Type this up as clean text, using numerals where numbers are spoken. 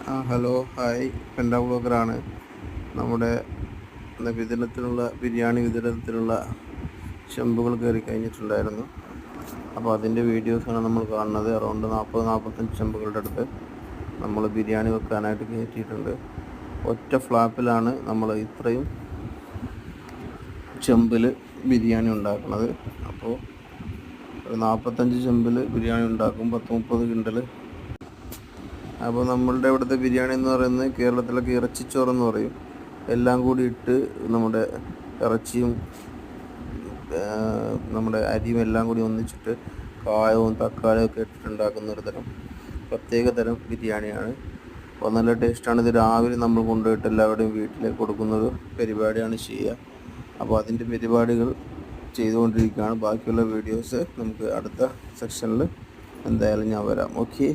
Hello hi penta ബ്ലോഗറാണ്. നമ്മുടെ ബിരിയാണി വിതരണത്തിനുള്ള ചെമ്പുകൾ കയറി കഴിഞ്ഞിട്ടുണ്ടായിരുന്നു. അപ്പോൾ അതിൻ്റെ വീഡിയോസാണ് നമ്മൾ കാണുന്നത്. അറൗണ്ട് 40-45 ചെമ്പുകളുടെ അടുത്ത് നമ്മൾ ബിരിയാണി വെക്കാനായിട്ട് കയറ്റിയിട്ടുണ്ട്. ഒറ്റ ഫ്ലാപ്പിലാണ് നമ്മൾ ഇത്രയും ചെമ്പിൽ ബിരിയാണി ഉണ്ടാക്കുന്നത്. അപ്പോൾ ഒരു 45 ചെമ്പിൽ ബിരിയാണി ഉണ്ടാക്കും, 10-30 കിണ്ടൽ. അപ്പോൾ നമ്മളുടെ ഇവിടുത്തെ ബിരിയാണി എന്ന് പറയുന്നത് കേരളത്തിലൊക്കെ ഇറച്ചിച്ചോറെന്ന് പറയും. എല്ലാം കൂടി ഇട്ട് നമ്മുടെ ഇറച്ചിയും നമ്മുടെ അരിയും എല്ലാം കൂടി ഒന്നിച്ചിട്ട് കായവും തക്കാളിയും ഒക്കെ ഇട്ടിട്ടുണ്ടാക്കുന്ന ഒരു പ്രത്യേക തരം ബിരിയാണിയാണ്. അപ്പോൾ നല്ല ടേസ്റ്റാണ്. ഇത് രാവിലെ നമ്മൾ കൊണ്ടുപോയിട്ട് എല്ലാവരുടെയും വീട്ടിലേക്ക് കൊടുക്കുന്നത് പരിപാടിയാണ് ചെയ്യുക. അപ്പോൾ അതിൻ്റെ പരിപാടികൾ ചെയ്തുകൊണ്ടിരിക്കുകയാണ്. ബാക്കിയുള്ള വീഡിയോസ് നമുക്ക് അടുത്ത സെക്ഷനിൽ എന്തായാലും ഞാൻ വരാം. ഓക്കെ.